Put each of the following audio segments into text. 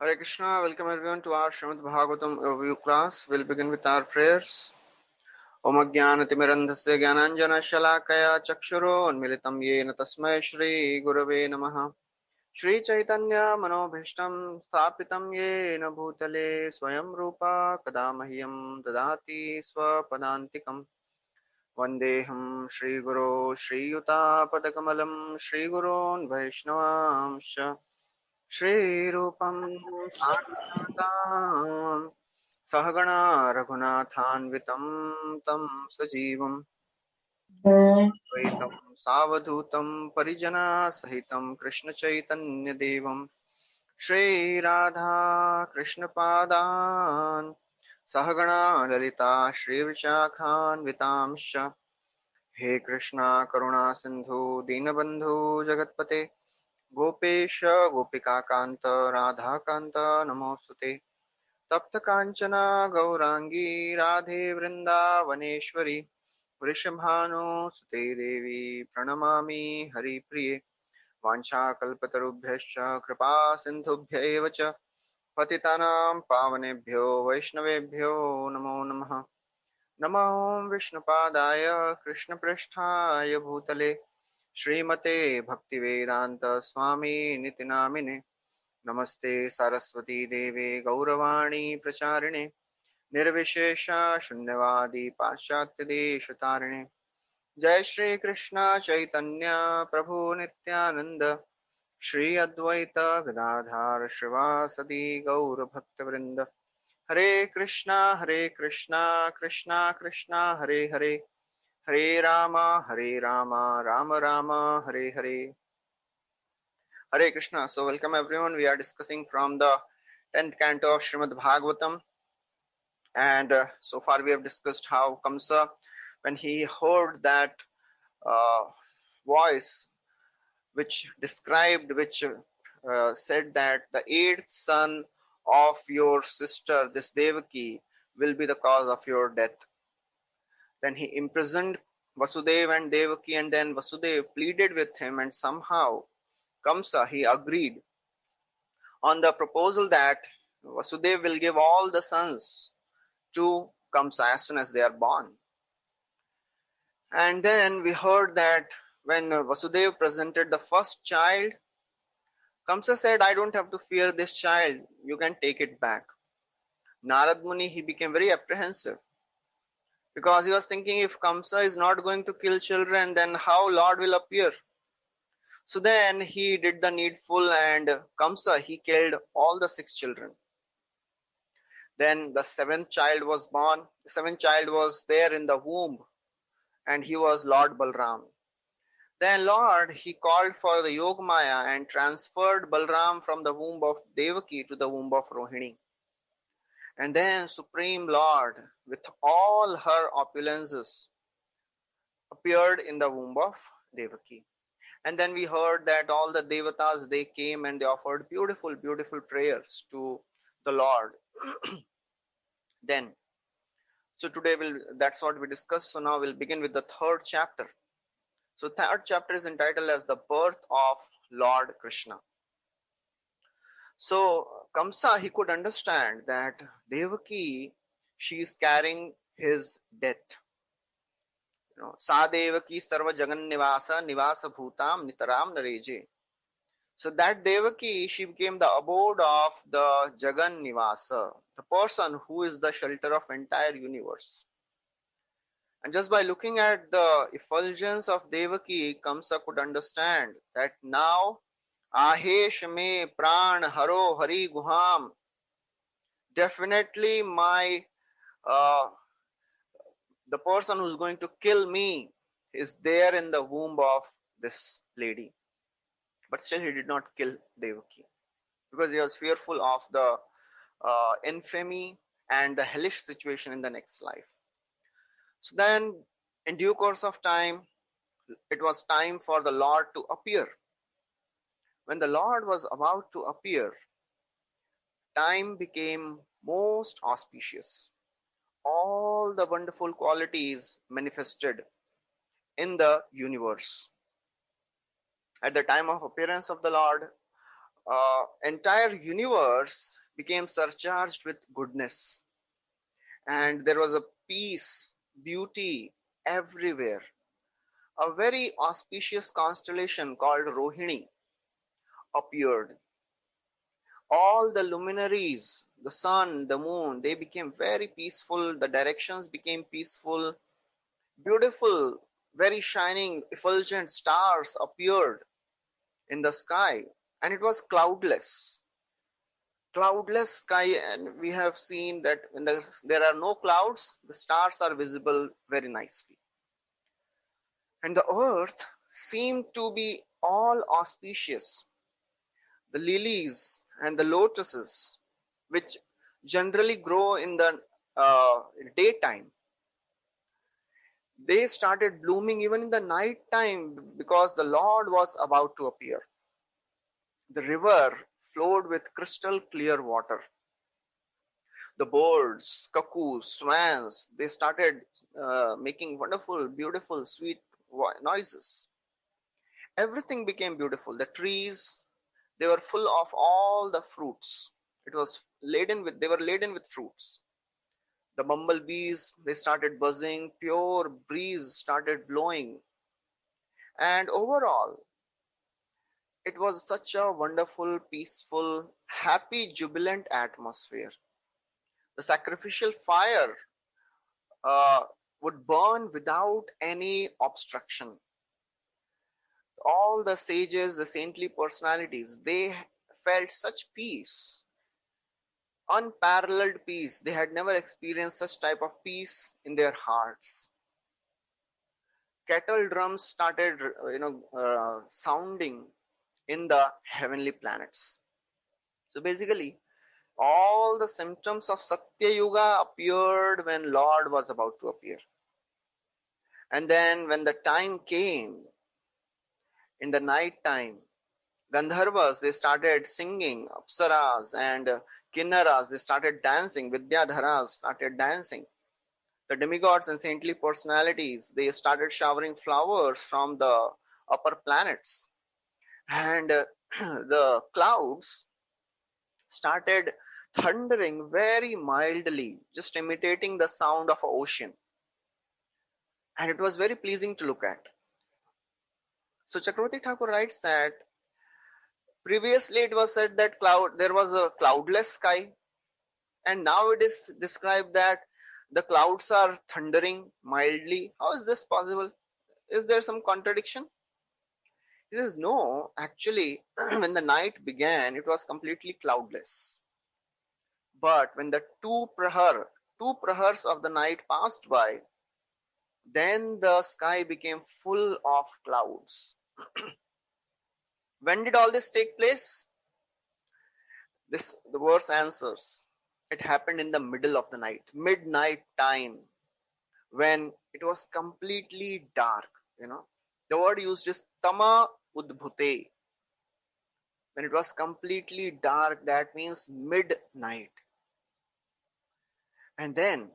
Hare Krishna, welcome everyone to our Srimad Bhagavatam overview class. We'll begin with our prayers. Om Ajnanatimirandhasya Jnananjana Shalakaya Chakshuro Unmilitam Yena Tasmai Shri Gurave Namaha Shri Chaitanya Manobhishtam Sthapitam Yena Bhutale Swayam Rupa Kadamahyam Dadati Swapadantikam Vandeham Shri Guru Shri Yuta Padakamalam Shri Gurun Vaishnavamsha Shri Rupam Sankam Sahagana Raghunathanvitam Tam Sajivam Advaitam Savadhutam Parijana Sahitam Krishna Chaitanya Devam Shri Radha Krishna Padan Sahagana Lalita Shri Vishakhanvitamsha He Krishna Karuna Sindhu Dinabandhu Jagatpate Gopesh गोपिकाकान्त Radhakant नमोऽस्तुते तप्त काञ्चन गौराङ्गी राधे वृन्दावनेश्वरी वृषभानुसुते देवी प्रणमामि हरिप्रिये वाञ्छाकल्पतरुभ्यश्च कृपा सिन्धुभ्यैव च पतितानां पावनेभ्यो वैष्णवेभ्यो नमो नमः नमो विष्णुपादाय कृष्णपृष्ठाय भूतले श्रीमते भक्तिवेदांत स्वामी निति नामिने नमस्ते सरस्वती देवे गौरवाणी प्रचारिणे निर्विशेष शून्यवादी पाश्चात्य देश तारिणे जय श्री कृष्ण चैतन्य प्रभु नित्यानंद श्री अद्वैत गदाधार श्रीवासदि गौर भक्तवृंद हरे Krishna Krishna Krishna Hare Hare Hare Ram Ram Ram Hare Hare Hare Krishna. So welcome everyone. We are discussing from the 10th canto of Srimad Bhagavatam, and so far we have discussed how Kamsa, when he heard that uh, voice which said that the eighth son of your sister, this Devaki, will be the cause of your death. Then he imprisoned Vasudeva and Devaki, and then Vasudeva pleaded with him, and somehow Kamsa, he agreed on the proposal that Vasudeva will give all the sons to Kamsa as soon as they are born. And then we heard that when Vasudeva presented the first child, Kamsa said, I don't have to fear this child, you can take it back. Narad Muni, he became very apprehensive because he was thinking, if Kamsa is not going to kill children, then how Lord will appear? So then he did the needful, and Kamsa, he killed all the 6 children. Then the 7th child was born. The 7th child was there in the womb, and he was Lord Balram. Then Lord, he called for the Yogamaya and transferred Balram from the womb of Devaki to the womb of Rohini. And then Supreme Lord, with all her opulences, appeared in the womb of Devaki. And then we heard that all the Devatas, they came and they offered beautiful, beautiful prayers to the Lord. Then, so today that's what we discussed. So now we'll begin with the 3rd chapter. So 3rd chapter is entitled as the birth of Lord Krishna. So Kamsa, he could understand that Devaki, she is carrying his death. Sa Devaki sarva jagan nivasa bhutam nitaram nareje. So that Devaki, she became the abode of the Jagan Nivasa, the person who is the shelter of entire universe. And just by looking at the effulgence of Devaki, Kamsa could understand that now, Ahesh me pran haro hari guham, definitely the person who's going to kill me is there in the womb of this lady. But still he did not kill Devaki because he was fearful of the infamy and the hellish situation in the next life. So then, in due course of time, it was time for the Lord to appear. When the Lord was about to appear, time became most auspicious. All the wonderful qualities manifested in the universe. At the time of appearance of the Lord, entire universe became surcharged with goodness, and there was a peace, beauty everywhere. A very auspicious constellation called Rohini appeared. All the luminaries, the sun, the moon, they became very peaceful. The directions became peaceful. Beautiful, very shining, effulgent stars appeared in the sky, and it was cloudless. Cloudless sky, and we have seen that when there are no clouds, the stars are visible very nicely. And the earth seemed to be all auspicious. The lilies and the lotuses, which generally grow in the daytime, they started blooming even in the night time because the Lord was about to appear. The river flowed with crystal clear water. The birds, cuckoos, swans, they started making wonderful, beautiful, sweet noises. Everything became beautiful. The trees, they were full of all the fruits. They were laden with fruits. The bumblebees, they started buzzing, pure breeze started blowing. And overall, it was such a wonderful, peaceful, happy, jubilant atmosphere. The sacrificial fire uh, would burn without any obstruction. All the sages, the saintly personalities, they felt such peace, unparalleled peace. They had never experienced such type of peace in their hearts. Kettle drums started, sounding in the heavenly planets. So basically, all the symptoms of Satya Yuga appeared when Lord was about to appear. And then when the time came, in the night time, Gandharvas, they started singing, Apsaras and Kinnaras, they started dancing, Vidyadharas started dancing. The demigods and saintly personalities, they started showering flowers from the upper planets. And the clouds started thundering very mildly, just imitating the sound of an ocean. And it was very pleasing to look at. So Chakravarti Thakur writes that previously it was said that there was a cloudless sky, and now it is described that the clouds are thundering mildly. How is this possible? Is there some contradiction? He says, no, actually, when the night began, it was completely cloudless. But when the two prahars of the night passed by, then the sky became full of clouds. When did all this take place? The verse answers. It happened in the middle of the night, midnight time, when it was completely dark. The word used is tama udbhute. When it was completely dark, that means midnight. And then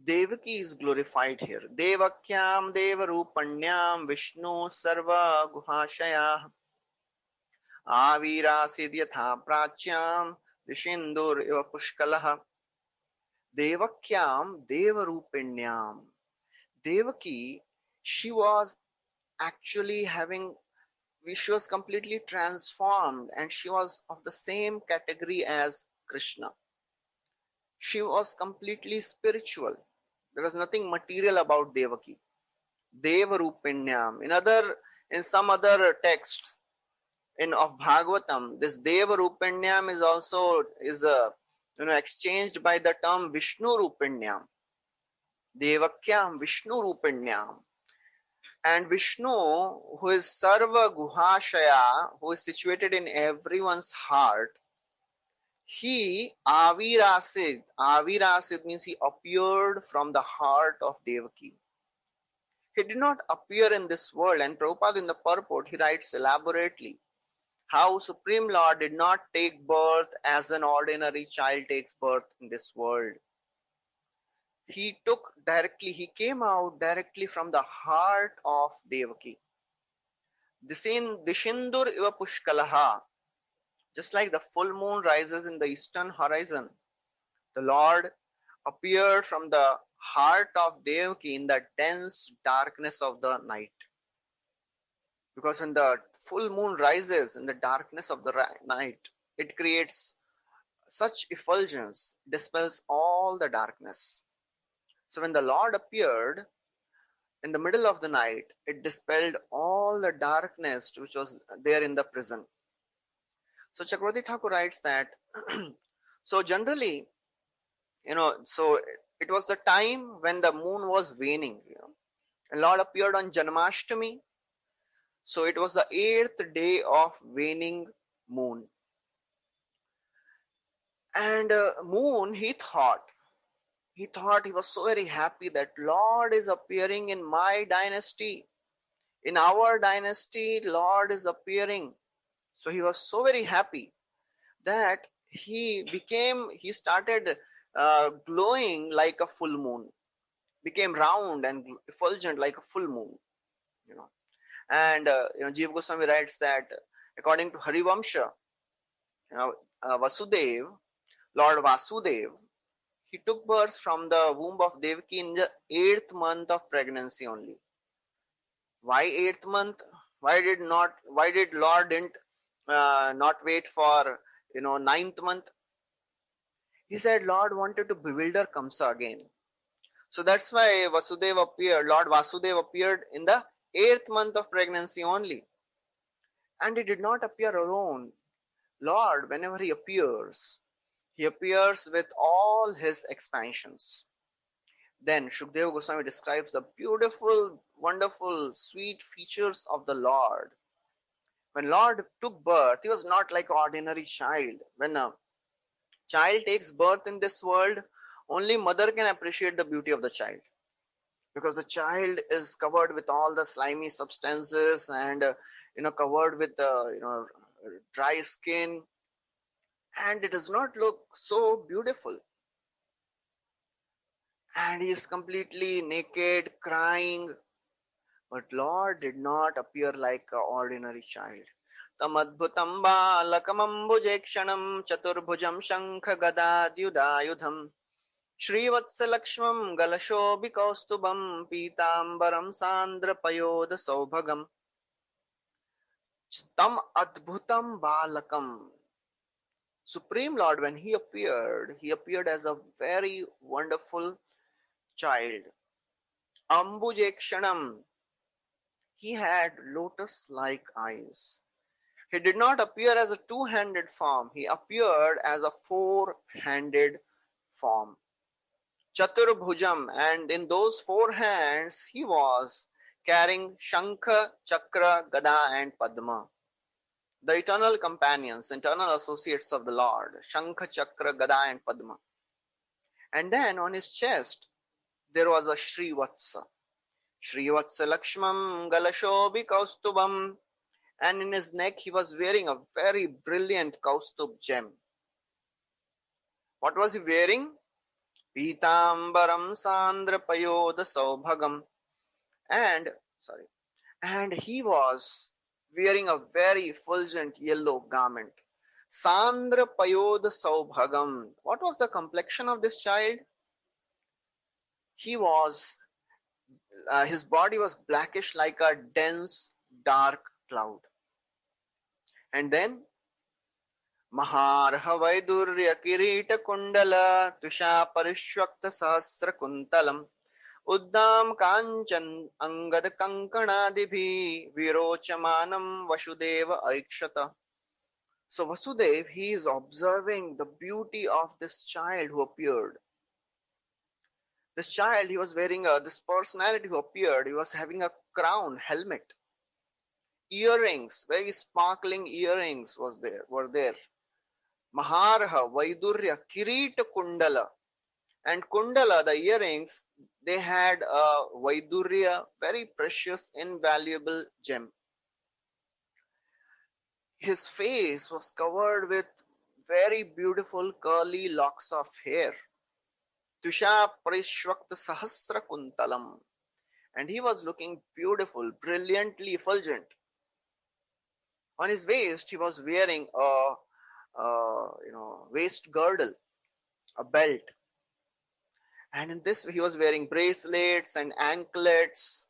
Devaki is glorified here. Devakyam devarupanyam Vishnu sarva guhashaya Avirasid yatha prachyam Dishindur iva pushkalah. Devakyam devarupinyam. Devaki, she was actually she was completely transformed, and she was of the same category as Krishna. She was completely spiritual. There was nothing material about Devaki. Devarupinyam. In some other texts of Bhagavatam, this Devarupinyam is also exchanged by the term Vishnu Rupinyam. Devakyam Vishnu Rupinyam. And Vishnu, who is Sarva Guhashaya, who is situated in everyone's heart, he Avirasid. Avirasid means he appeared from the heart of Devaki. He did not appear in this world, and Prabhupada in the purport, he writes elaborately how Supreme Lord did not take birth as an ordinary child takes birth in this world. He came out directly from the heart of Devaki. Dishindur iva pushkalaha. Just like the full moon rises in the eastern horizon, the Lord appeared from the heart of Devaki in the dense darkness of the night. Because when the full moon rises in the darkness of the night, it creates such effulgence, dispels all the darkness. So when the Lord appeared in the middle of the night, it dispelled all the darkness which was there in the prison. So Chakravarti Thakur writes that, so generally, so it was the time when the moon was waning, and Lord appeared on Janmashtami. So it was the 8th day of waning moon. And moon, he was so very happy that Lord is appearing in my dynasty. In our dynasty, Lord is appearing. So he was so very happy that he started glowing like a full moon, became round and effulgent like a full moon, you know. And Jiva Goswami writes that according to Harivamsha, Vasudev, Lord Vasudev, he took birth from the womb of Devaki in the 8th month of pregnancy only. Why 8th month? Why did Lord didn't not wait for 9th month? He said Lord wanted to bewilder Kamsa again. So that's why Lord Vasudev appeared in the 8th month of pregnancy only. And he did not appear alone. Lord, whenever he appears with all his expansions. Then Shukdeva Goswami describes the beautiful, wonderful, sweet features of the Lord. When Lord took birth, he was not like an ordinary child. When a child takes birth in this world, only mother can appreciate the beauty of the child. Because the child is covered with all the slimy substances and covered with dry skin, and it does not look so beautiful. And he is completely naked, crying. But Lord did not appear like an ordinary child. Tamadbhutam balakamambujekshanam chaturbhujam shankha gadadyudayudham Srivatsalakshmam galashobhikaustubam pitambaram sandrapayoda saubhagam Tam adbhutam balakam. Supreme Lord, when he appeared as a very wonderful child. Ambujekshanam. He had lotus-like eyes. He did not appear as a two-handed form. He appeared as a four-handed form. Chaturbhujam, and in those 4 hands he was carrying Shankha, Chakra, Gada and Padma. The eternal companions, eternal associates of the Lord, Shankha, Chakra, Gada and Padma. And then on his chest there was a Srivatsa. Srivatsa Lakshmam Galashobi Kaustubam, and in his neck he was wearing a very brilliant Kaustub gem. What was he wearing? Pitambaram Sandrapayoda Saubhagam. And he was wearing a very effulgent yellow garment. Sandrapayoda Saubhagam. What was the complexion of this child? His body was blackish like a dense, dark cloud. And then Maharha Vaidurya Kirita Kundala Tusha Parishwakta Sahasra Kuntalam Uddam Kanchan Angad Kankanadibhi Virochamanam Vasudeva Aikshata. So Vasudev, he is observing the beauty of this child who appeared. This child, he was wearing this personality who appeared, he was having a crown, helmet, earrings, very sparkling earrings were there. Maharha, Vaidurya, Kirita Kundala. And Kundala, the earrings, they had a Vaidurya, very precious, invaluable gem. His face was covered with very beautiful curly locks of hair. Tusha Parishwakta Sahasra Kuntalam. And he was looking beautiful, brilliantly effulgent. On his waist, he was wearing a waist girdle, a belt. And in this, he was wearing bracelets and anklets.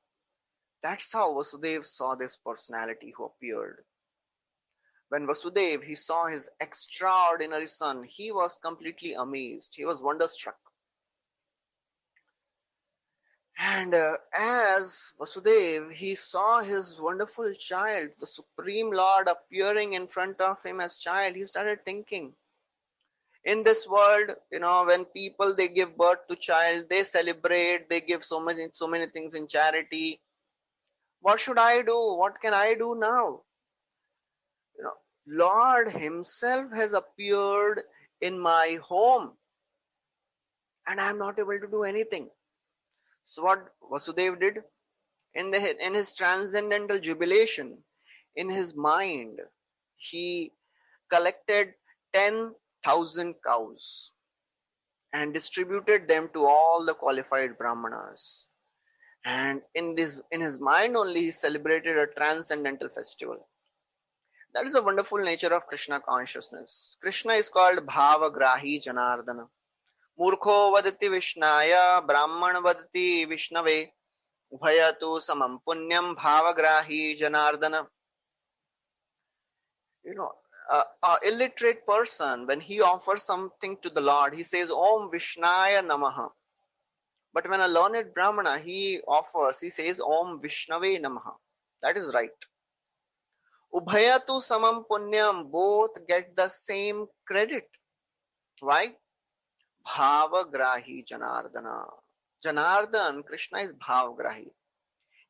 That's how Vasudev saw this personality who appeared. When Vasudev, he saw his extraordinary son, he was completely amazed. He was wonderstruck. And as Vasudev, he saw his wonderful child, the Supreme Lord appearing in front of him as child, he started thinking, in this world, when people, they give birth to child, they celebrate, they give so many things in charity. What should I do? What can I do now? You know, Lord himself has appeared in my home and I am not able to do anything. So what Vasudev did, in his transcendental jubilation, in his mind, he collected 10,000 cows and distributed them to all the qualified brahmanas. And in his mind only, he celebrated a transcendental festival. That is the wonderful nature of Krishna consciousness. Krishna is called Bhavagrahi Janardana. Murkho vadati Vishnaya, Brahman vadati Vishnave, Ubhayatu samam punyam Bhavagrahi Janardana. A illiterate person, when he offers something to the Lord, he says Om Vishnaya Namaha. But when a learned Brahmana, he says Om Vishnave Namaha. That is right. Ubhayatu samam punyam, both get the same credit. Why? Bhavagrahi Janardana. Janardan, Krishna is Bhavagrahi.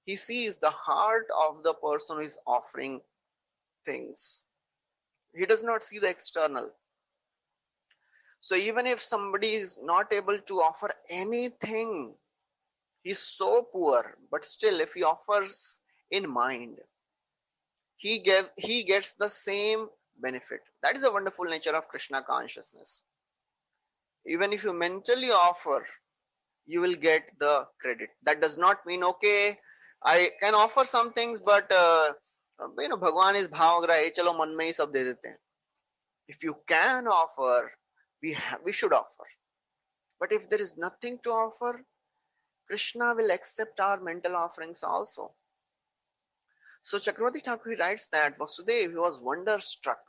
He sees the heart of the person who is offering things. He does not see the external. So even if somebody is not able to offer anything, he's so poor, but still if he offers in mind, he gets the same benefit. That is a wonderful nature of Krishna consciousness. Even if you mentally offer, you will get the credit. That does not mean, okay, I can offer some things, but Bhagwan is bhavagrahi, chalo man mein hi sab de dete hain. If you can offer, we should offer. But if there is nothing to offer, Krishna will accept our mental offerings also. So Chakravarti Thakur writes that Vasudev, he was wonderstruck.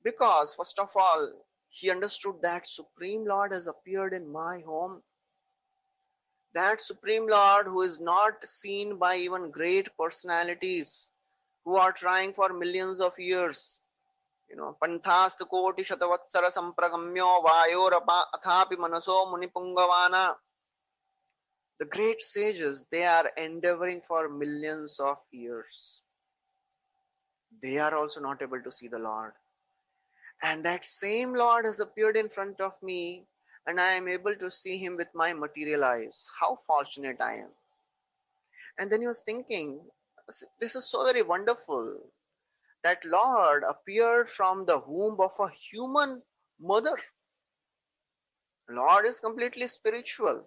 Because first of all, he understood that Supreme Lord has appeared in my home. That Supreme Lord who is not seen by even great personalities who are trying for millions of years. Panthast koti shatavatsara sampragamyo vayorapa athapi manaso munipungavana. The great sages, they are endeavoring for millions of years. They are also not able to see the Lord. And that same Lord has appeared in front of me and I am able to see him with my material eyes. How fortunate I am. And then he was thinking, this is so very wonderful. That Lord appeared from the womb of a human mother. Lord is completely spiritual,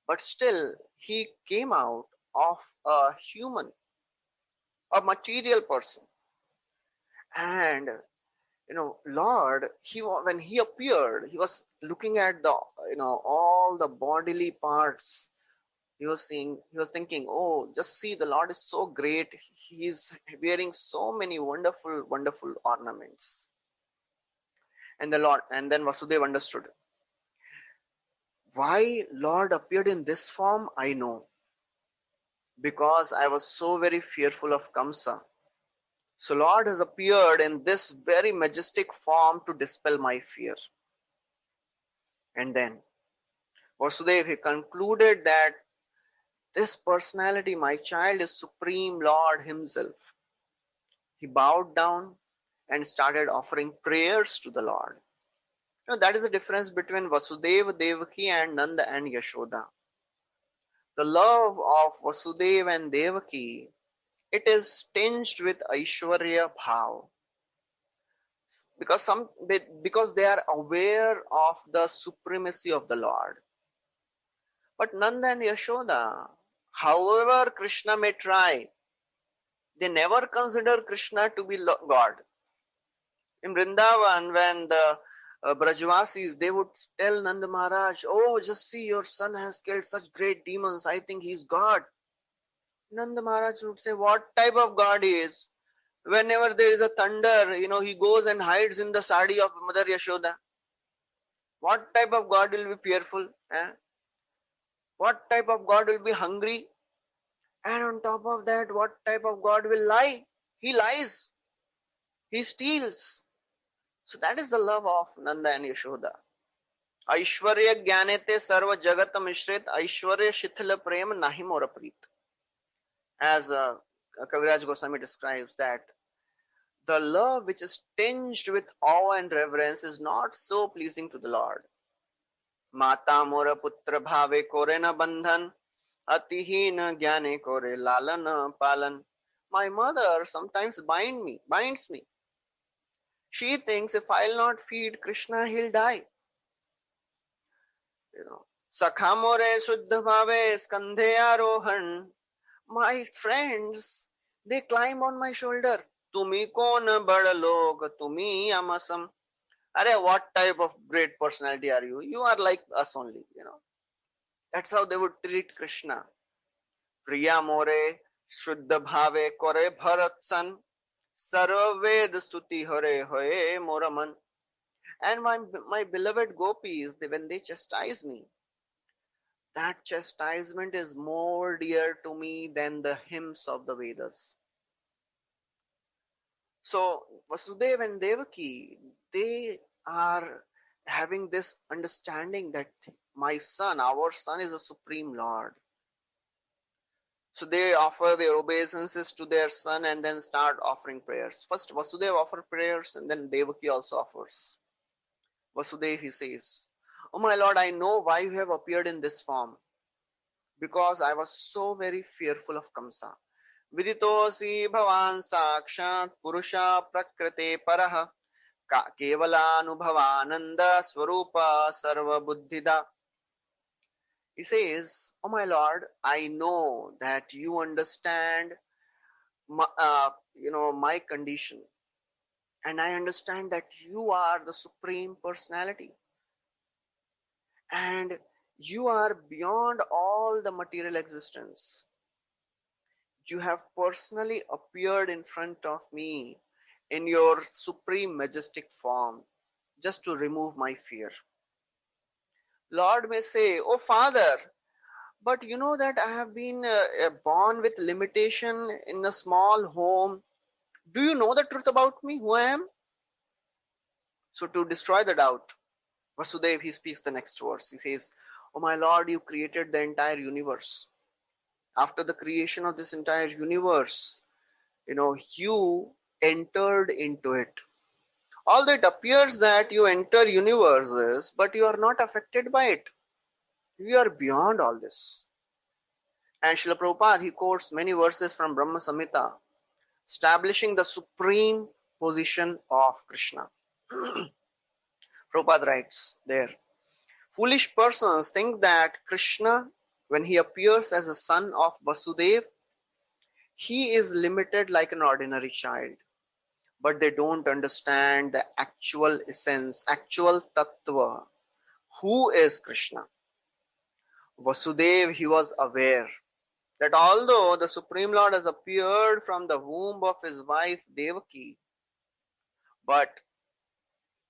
but still he came out of a human, a material person. And Lord, when he appeared, he was looking at all the bodily parts. He was thinking, oh, just see, the Lord is so great. He is wearing so many wonderful, wonderful ornaments. And then Vasudeva understood. Why Lord appeared in this form, I know. Because I was so very fearful of Kamsa. So Lord has appeared in this very majestic form to dispel my fear. And then Vasudeva, he concluded that this personality, my child, is Supreme Lord himself. He bowed down and started offering prayers to the Lord. That is the difference between Vasudeva, Devaki and Nanda and Yashoda. The love of Vasudeva and Devaki, it is tinged with Aishwarya Bhav. Because they are aware of the supremacy of the Lord. But Nanda and Yashoda, however Krishna may try, they never consider Krishna to be God. In Vrindavan, when the Brajvasis, they would tell Nanda Maharaj, oh, just see, your son has killed such great demons. I think he's God. Nanda Maharaj would say, what type of God he is? Whenever there is a thunder, he goes and hides in the sari of Mother Yashoda. What type of God will be fearful? Eh? What type of God will be hungry? And on top of that, what type of God will lie? He lies. He steals. So that is the love of Nanda and Yashoda. Aishwarya Jnanete Sarva Jagat Mishrit Aishwarya Shithila Prem Nahi Mora Preet. As Kaviraj Goswami describes that the love which is tinged with awe and reverence is not so pleasing to the Lord. Mata Mora Putra Bhave Kore na Bandhan Atihina Jnane Kore Lalana Palan. My mother sometimes binds me. She thinks if I'll not feed Krishna, he'll die. Sakha more Shuddha Bhave Skandhe Arohan. My friends, they climb on my shoulder. Tumi kon bada log, tumi amasam. Are, what type of great personality are you? You are like us only, That's how they would treat Krishna. Priya more Shuddha Bhave kore bharatsan. Sarva Ved Stuti Hare Hoye Moraman. And my beloved gopis, when they chastise me, that chastisement is more dear to me than the hymns of the Vedas. So Vasudeva and Devaki, they are having this understanding that our son is the Supreme Lord. So they offer their obeisances to their son and then start offering prayers. First Vasudeva offers prayers and then Devaki also offers. Vasudeva, he says, oh my Lord, I know why you have appeared in this form. Because I was so very fearful of Kamsa. Viditosi bhavan sakshat purusha prakrite paraha kevala anubhavananda swarupa sarva buddhida. He says, oh my Lord, I know that you understand my condition. And I understand that you are the Supreme Personality. And you are beyond all the material existence. You have personally appeared in front of me in your supreme majestic form, just to remove my fear. Lord may say, oh Father, but you know that I have been born with limitation in a small home. Do you know the truth about me, who I am? So to destroy the doubt, Vasudeva, he speaks the next verse. He says, oh my Lord, you created the entire universe. After the creation of this entire universe, you entered into it. Although it appears that you enter universes, but you are not affected by it. You are beyond all this. And Srila Prabhupada, he quotes many verses from Brahma Samhita, establishing the supreme position of Krishna. Prabhupada writes there, foolish persons think that Krishna, when he appears as a son of Vasudeva, he is limited like an ordinary child. But they don't understand the actual essence, actual tattva. Who is Krishna? Vasudeva, he was aware that although the Supreme Lord has appeared from the womb of his wife Devaki, but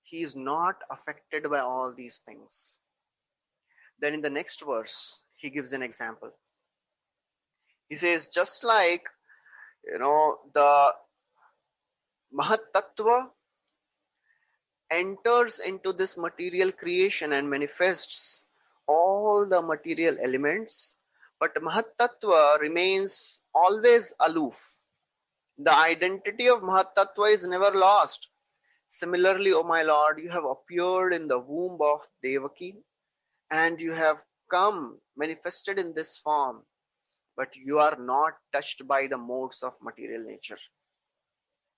he is not affected by all these things. Then in the next verse, he gives an example. He says, just like, the Mahat Tattva enters into this material creation and manifests all the material elements, but Mahat Tattva remains always aloof. The identity of Mahat Tattva is never lost. Similarly, O my Lord, you have appeared in the womb of Devaki and you have come manifested in this form, but you are not touched by the modes of material nature.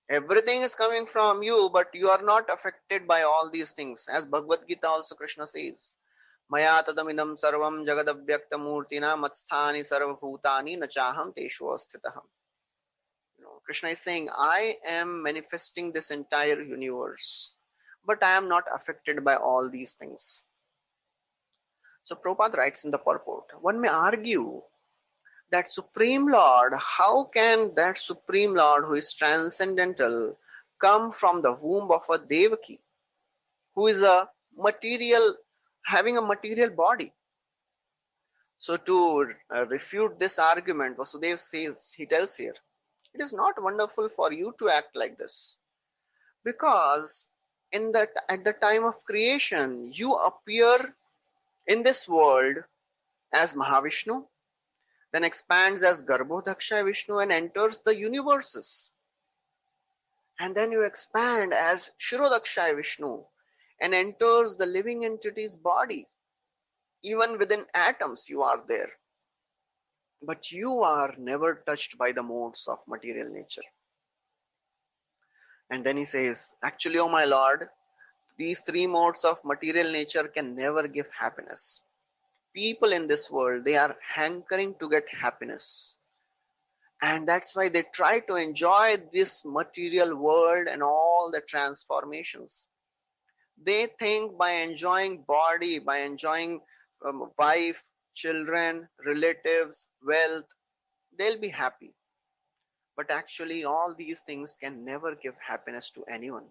Everything is coming from you, but you are not affected by all these things. As Bhagavad Gita also Krishna says, Maya tadamidam sarvam jagadavyakta murtina matsthani sarvabhutani nachaham teshu asthitaham. Krishna is saying, I am manifesting this entire universe, but I am not affected by all these things. So Prabhupada writes in the purport, one may argue that Supreme Lord, how can that Supreme Lord who is transcendental come from the womb of a Devaki, who is a material, having a material body? So to refute this argument, Vasudev says, he tells here, it is not wonderful for you to act like this, because at the time of creation, you appear in this world as Mahavishnu, then expands as Garbhodaksha Vishnu and enters the universes. And then you expand as Shirodaksha Vishnu and enters the living entity's body. Even within atoms you are there. But you are never touched by the modes of material nature. And then he says, actually, O my Lord, these three modes of material nature can never give happiness. People in this world, they are hankering to get happiness. And that's why they try to enjoy this material world and all the transformations. They think by enjoying body, by enjoying wife, children, relatives, wealth, they'll be happy. But actually, all these things can never give happiness to anyone.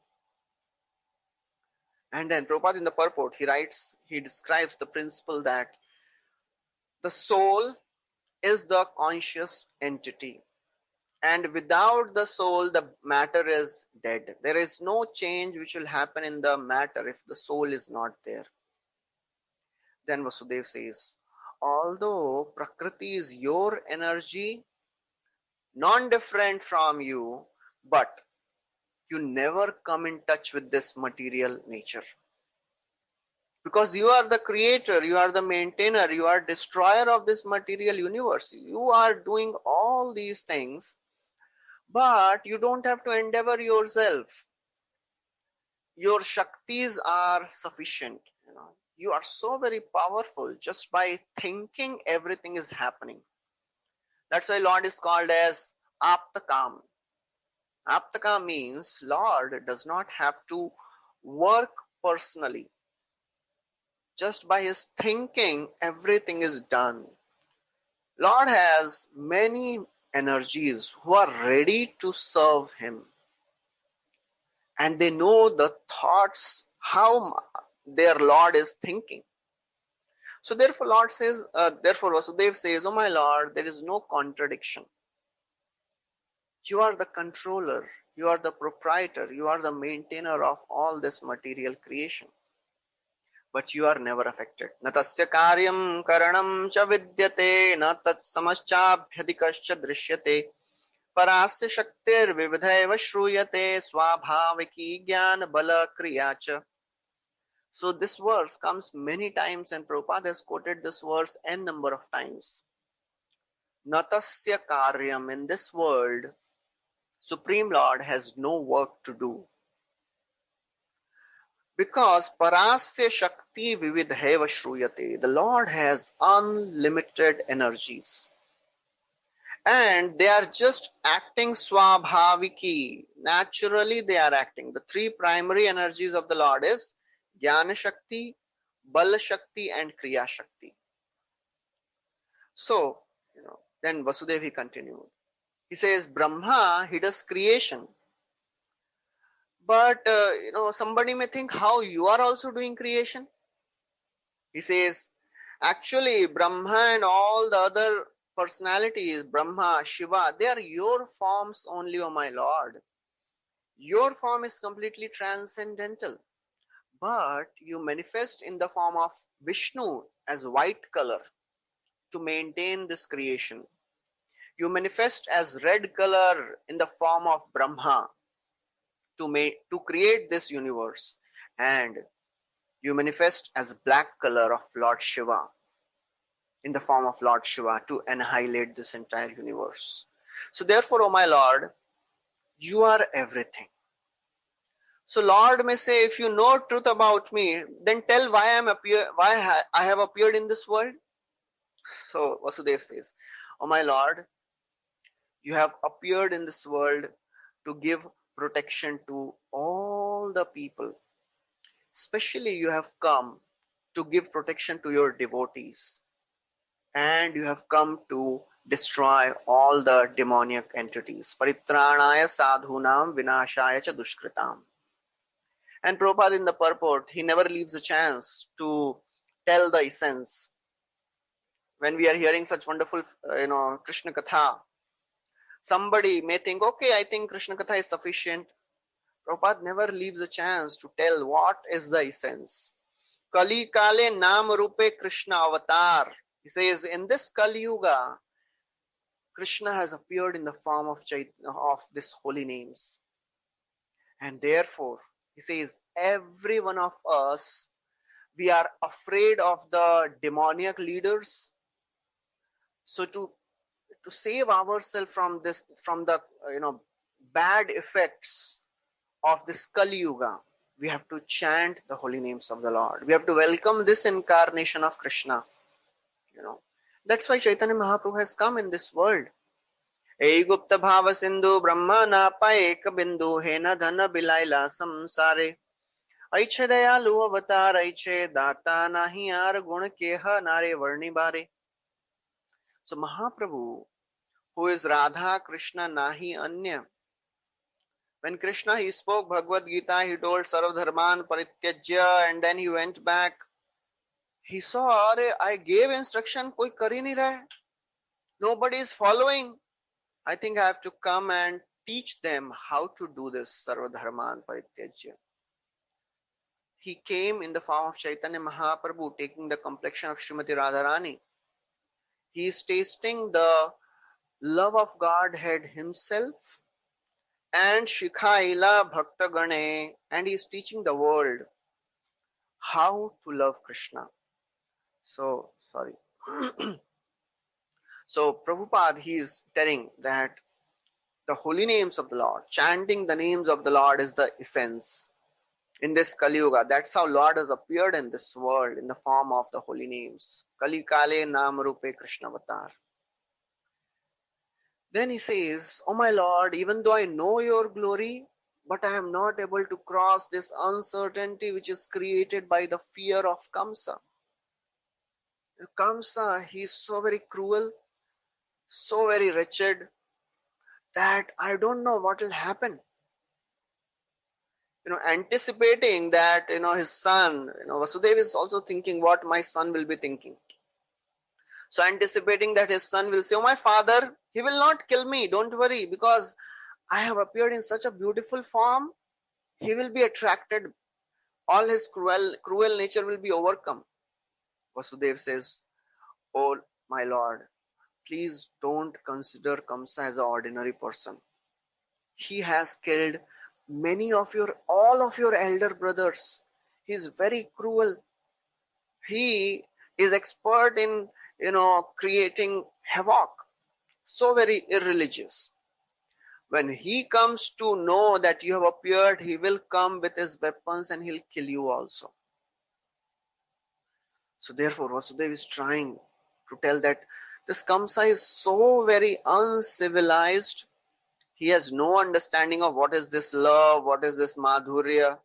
And then Prabhupada in the purport, he describes the principle that the soul is the conscious entity. And without the soul, the matter is dead. There is no change which will happen in the matter if the soul is not there. Then Vasudev says, although Prakriti is your energy, non-different from you, but you never come in touch with this material nature. Because you are the creator, you are the maintainer, you are destroyer of this material universe. You are doing all these things, but you don't have to endeavor yourself. Your Shaktis are sufficient. You are so very powerful. Just by thinking, everything is happening. That's why Lord is called as Aptakam. Aptaka means Lord does not have to work personally. Just by his thinking, everything is done. Lord has many energies who are ready to serve him. And they know the thoughts, how their Lord is thinking. So therefore therefore Vasudev says, oh my Lord, there is no contradiction. You are the controller, you are the proprietor, you are the maintainer of all this material creation. But you are never affected. Na tasya karyam karanam cha vidyate, na tat samaschabhyadikascha drishyate, parasya shaktir vividhaiva shruyate, swabhaviki jnana bala kriyacha. So this verse comes many times and Prabhupada has quoted this verse n number of times. Natasya karyam, in this world, Supreme Lord has no work to do. Because parasya shakti vividhaiva shruyate, the Lord has unlimited energies. And they are just acting swabhaviki. Naturally they are acting. The three primary energies of the Lord is Jnana Shakti, Bala Shakti and Kriya Shakti. So, then Vasudev he continued. He says, Brahma, he does creation. But, somebody may think how you are also doing creation. He says, actually, Brahma and all the other personalities, Brahma, Shiva, they are your forms only, O my Lord. Your form is completely transcendental. But you manifest in the form of Vishnu as white color to maintain this creation. You manifest as red color in the form of Brahma to create this universe, and you manifest as black color of Lord Shiva in the form of Lord Shiva to annihilate this entire universe. So therefore, O my Lord, you are everything. So Lord may say, if you know truth about me, then tell why I have appeared in this world. So Vasudev says, O my Lord, you have appeared in this world to give protection to all the people. Especially you have come to give protection to your devotees, and you have come to destroy all the demoniac entities. Paritranaya sadhunam vinashaya cha dushkritam. And Prabhupada in the purport, he never leaves a chance to tell the essence. When we are hearing such wonderful, Krishna Katha, somebody may think, okay, I think Krishna Katha is sufficient. Prabhupada never leaves a chance to tell what is the essence. Kali Kale Nam Rupe Krishna Avatar. He says, in this Kali Yuga, Krishna has appeared in the form of these holy names. And therefore, he says, every one of us, we are afraid of the demoniac leaders. So to save ourselves from the bad effects of this Kali Yuga, we have to chant the holy names of the Lord. We have to welcome this incarnation of Krishna. That's why Chaitanya Mahaprabhu has come in this world. Ei Gupta Bhava Sindhu Brahma Napa Ek Bindu Hena Dhana Bilaila Samsare Aiche Dayalu Avatar Aiche Data Nahi Ar Gun Keha Nare Varni Bare. So Mahaprabhu, who is Radha Krishna Nahi Anya. When Krishna, he spoke Bhagavad Gita, he told Sarv Dharman Parityajya, and then he went back. He saw, I gave instruction, koi kar hi nahi raha hai. Nobody is following. I think I have to come and teach them how to do this Sarva Dharman Parityajya. He came in the form of Chaitanya Mahaprabhu, taking the complexion of Srimati Radharani. He is tasting the love of Godhead himself and Shikhaila Bhakta Gane, and he is teaching the world how to love Krishna. So Prabhupada, he is telling that the holy names of the Lord, chanting the names of the Lord is the essence. In this Kali Yuga, that's how Lord has appeared in this world in the form of the holy names. Kali Kale Nam Rupe Krishna Avatar. Then he says, oh my Lord, even though I know your glory, but I am not able to cross this uncertainty which is created by the fear of Kamsa. Kamsa, he is so very cruel, so very wretched, that I don't know what will happen. Anticipating that, his son, Vasudeva is also thinking what my son will be thinking. So anticipating that his son will say, oh my father, he will not kill me, don't worry, because I have appeared in such a beautiful form, he will be attracted, all his cruel nature will be overcome. Vasudeva says, oh my Lord, please don't consider Kamsa as an ordinary person. He has killed all of your elder brothers. He is very cruel. He is expert in, creating havoc. So very irreligious. When he comes to know that you have appeared, he will come with his weapons and he'll kill you also. So therefore, Vasudeva is trying to tell that this Kamsa is so very uncivilized. He has no understanding of what is this love, what is this madhurya.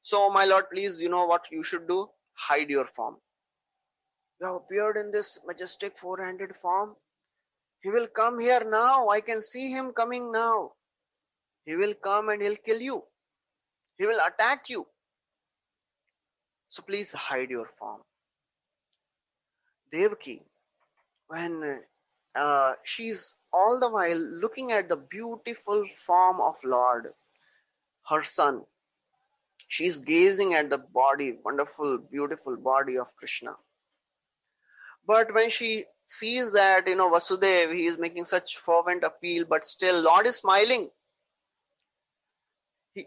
So, my Lord, please, what you should do? Hide your form. You have appeared in this majestic four-handed form. He will come here now. I can see him coming now. He will come and he'll kill you. He will attack you. So please hide your form. Devaki, when she's all the while looking at the beautiful form of Lord, her son, she's gazing at the body, wonderful, beautiful body of Krishna. But when she sees that, Vasudeva, he is making such fervent appeal, but still Lord is smiling.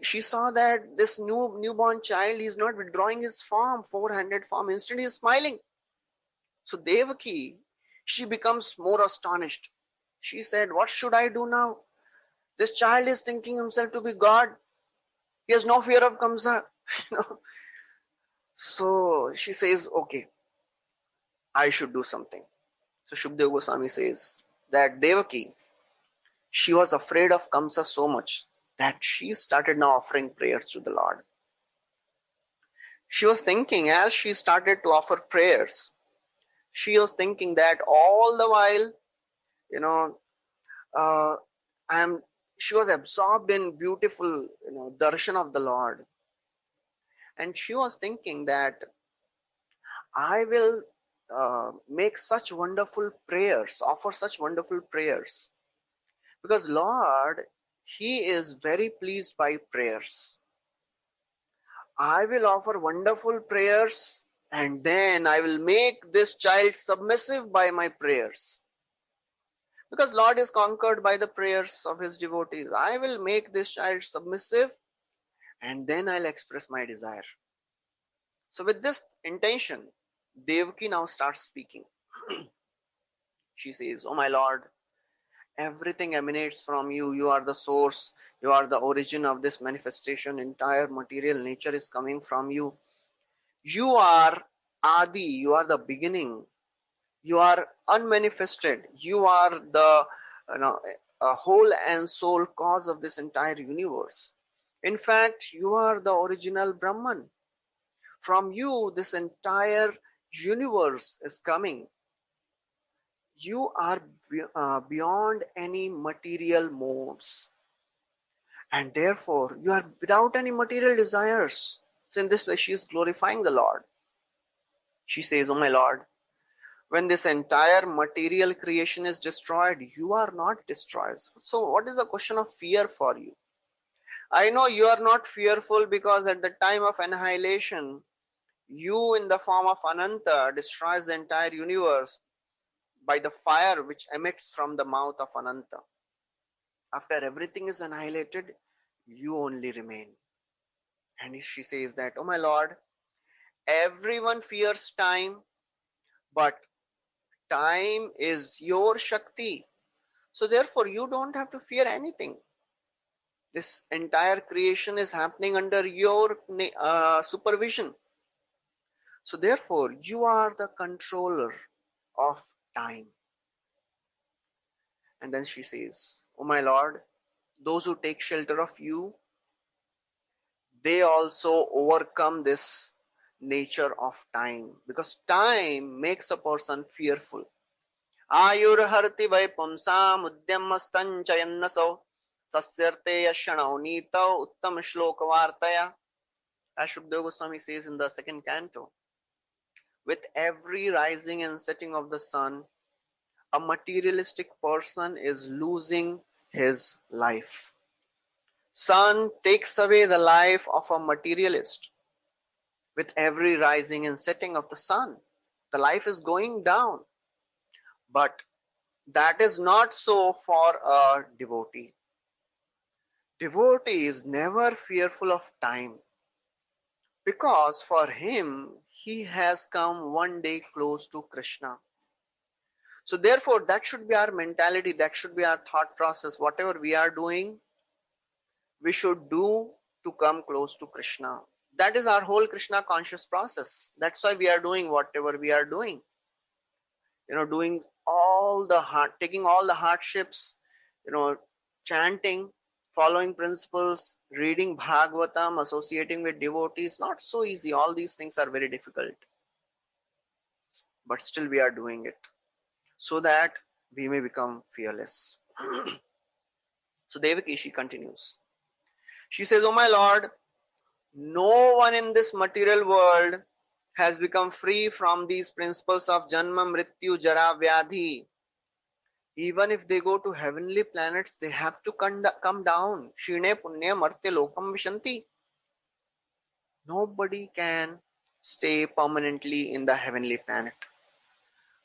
She saw that this newborn child, he is not withdrawing his form, four-handed form. Instead, he is smiling. So Devaki, she becomes more astonished. She said, what should I do now? This child is thinking himself to be God. He has no fear of Kamsa. So she says, okay, I should do something. So Shukdev Goswami says that Devaki, she was afraid of Kamsa so much that she started now offering prayers to the Lord. She was thinking, as she started to offer prayers, she was thinking that all the while, you know, uh, I am. She was absorbed in beautiful, darshan of the Lord, and she was thinking that I will make such wonderful prayers, offer such wonderful prayers, because Lord, He is very pleased by prayers. I will offer wonderful prayers, and then I will make this child submissive by my prayers. Because Lord is conquered by the prayers of His devotees. I will make this child submissive, and then I'll express my desire. So with this intention, Devaki now starts speaking. She says, "Oh my Lord, everything emanates from you. You are the source. You are the origin of this manifestation. Entire material nature is coming from you. You are Adi. You are the beginning. You are unmanifested. You are the whole and sole cause of this entire universe. In fact, you are the original Brahman. From you, this entire universe is coming. You are beyond any material modes, and therefore you are without any material desires." So in this way, she is glorifying the Lord. She says, "Oh my Lord, when this entire material creation is destroyed, you are not destroyed. So what is the question of fear for you? I know you are not fearful because at the time of annihilation, you in the form of Ananta destroys the entire universe by the fire which emits from the mouth of Ananta. After everything is annihilated, you only remain." And she says that, "Oh my Lord, everyone fears time, but time is your Shakti. So therefore, you don't have to fear anything. This entire creation is happening under your supervision. So therefore, you are the controller of time." And then she says, "Oh my Lord, those who take shelter of you, they also overcome this nature of time, because time makes a person fearful. Ayurharti vaipumsam udyamastanchayannasau sasyarte yashanau nitau uttam shlokavartaya." As Shukdev Goswami says in the second canto, with every rising and setting of the sun, a materialistic person is losing his life. Sun takes away the life of a materialist. With every rising and setting of the sun, the life is going down. But that is not so for a devotee. Devotee is never fearful of time, because for him, he has come one day close to Krishna. So therefore, that should be our mentality, that should be our thought process. Whatever we are doing, we should do to come close to Krishna. That is our whole Krishna conscious process. That's why we are doing whatever we are doing. Doing all the taking all the hardships, chanting, following principles, reading Bhagavatam, associating with devotees, not so easy. All these things are very difficult. But still we are doing it, so that we may become fearless. So Devaki, she continues. She says, "Oh my Lord, no one in this material world has become free from these principles of Janma, Mrityu, Jara, Vyadhi. Even if they go to heavenly planets, they have to come down. Shine punya marte lokam vishanti." Nobody can stay permanently in the heavenly planet.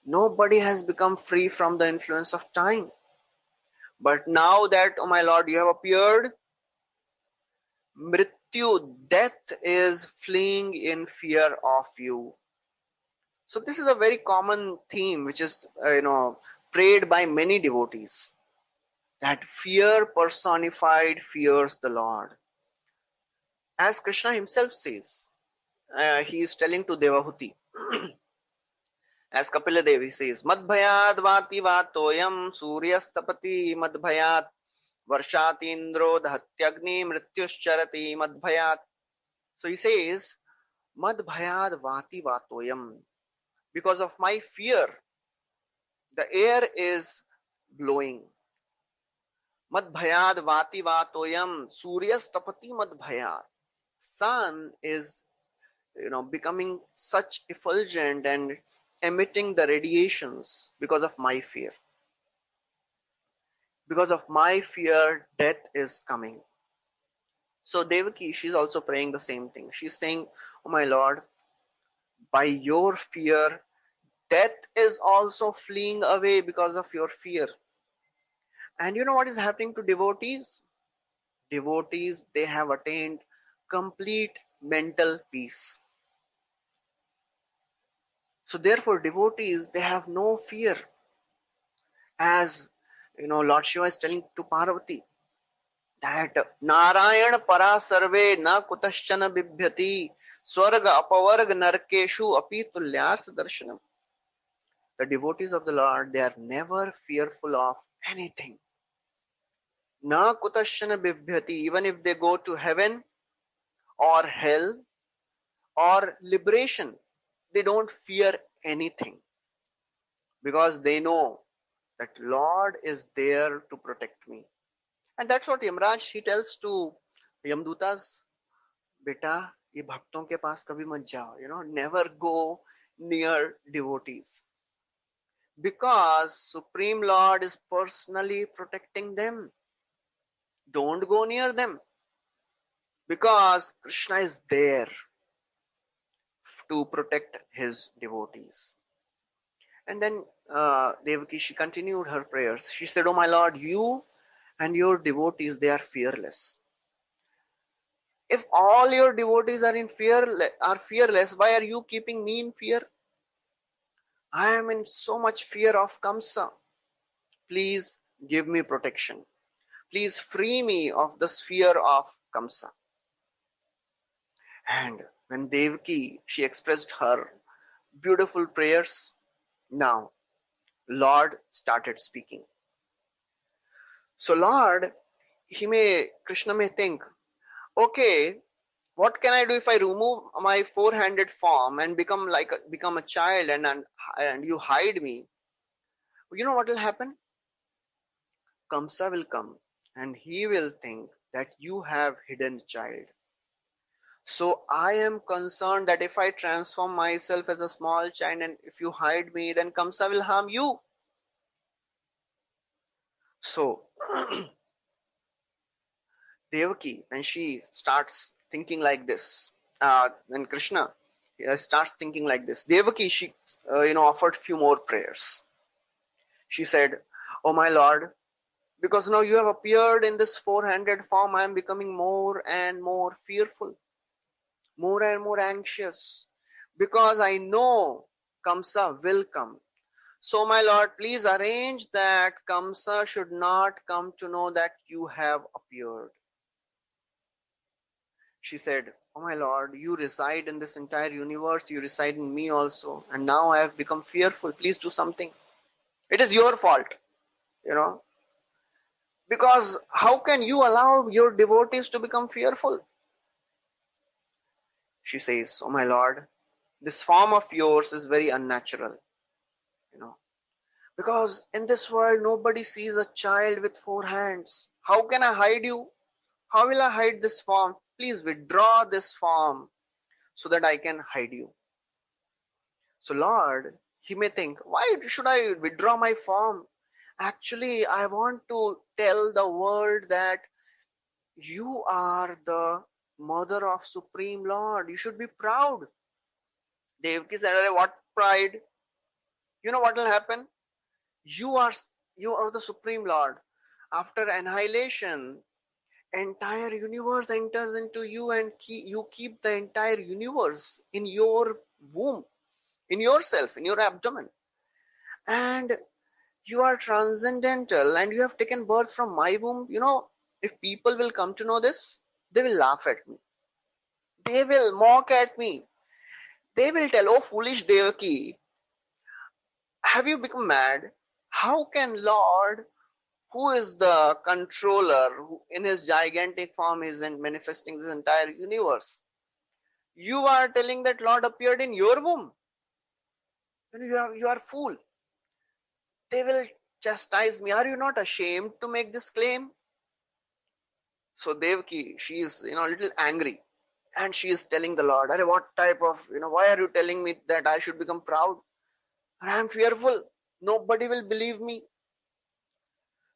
Nobody has become free from the influence of time. But now that, oh my Lord, you have appeared, Mrityu, death is fleeing in fear of you. So this is a very common theme which is, prayed by many devotees. That fear personified fears the Lord. As Krishna himself says, he is telling to Devahuti. As Kapila Devi says, "Madbhayad vati vatoyam suryastapati madbhayat varshati indro dhatyagni mrityuscharati madbhayat." So he says, Mad bhayad vati vatoyam. Because of my fear, the air is blowing. Mad bhayad vati vatoyam. Suryas tapati mad bhayad. Sun is, becoming such effulgent and emitting the radiations because of my fear. Because of my fear, death is coming. So Devaki, she's also praying the same thing. She's saying, oh my Lord, by your fear, death is also fleeing away because of your fear. And you know what is happening to devotees? Devotees, they have attained complete mental peace. So therefore, devotees, they have no fear. As Lord Shiva is telling to Parvati that Narayan para sarve na kutaschana bibhyati swarga apavarg narkeshu api tulyarth darshanam. The devotees of the Lord, they are never fearful of anything. Na kutaschana bibhyati, even if they go to heaven or hell or liberation, they don't fear anything because they know that Lord is there to protect me. And that's what Yamraj, he tells to Yamdutas, beta, ye bhakton ke paas kabhi mat jao, never go near devotees. Because Supreme Lord is personally protecting them. Don't go near them. Because Krishna is there to protect his devotees. And then Devaki, she continued her prayers. She said, oh my Lord, you and your devotees, they are fearless. If all your devotees are fearless, why are you keeping me in fear? I am in so much fear of Kamsa. Please give me protection. Please free me of this fear of Kamsa. And when Devaki, she expressed her beautiful prayers, now Lord started speaking. So Lord, Krishna may think, okay, what can I do if I remove my four-handed form and become a child and you hide me? You know what will happen? Kamsa will come and he will think that you have hidden the child. So I am concerned that if I transform myself as a small child and if you hide me, then Kamsa will harm you. So Devaki, when she starts thinking like this, when Krishna starts thinking like this, Devaki, she offered few more prayers. She said, oh my Lord, because now you have appeared in this four-handed form, I am becoming more and more fearful, more and more anxious, because I know Kamsa will come. So my Lord, please arrange that Kamsa should not come to know that you have appeared. She said, oh my Lord, you reside in this entire universe, you reside in me also, and now I have become fearful. Please do something. It is your fault, because how can you allow your devotees to become fearful? She says, oh my Lord, this form of yours is very unnatural, because in this world nobody sees a child with four hands. How can I hide you? How will I hide this form? Please withdraw this form so that I can hide you. So Lord, he may think, why should I withdraw my form? Actually, I want to tell the world that you are the mother of Supreme Lord. You should be proud. Devaki said, what pride? You know what will happen? You are the Supreme Lord. After annihilation, entire universe enters into you and you keep the entire universe in your womb, in yourself, in your abdomen. And you are transcendental and you have taken birth from my womb. If people will come to know this, they will laugh at me. They will mock at me. They will tell, oh foolish Devaki, have you become mad? How can Lord, who is the controller, who in his gigantic form is manifesting this entire universe, You are telling that Lord appeared in your womb. You are fool. They will chastise me. Are you not ashamed to make this claim? So Devaki, she is, a little angry. And she is telling the Lord, Arey, what type of, why are you telling me that I should become proud? I am fearful. Nobody will believe me.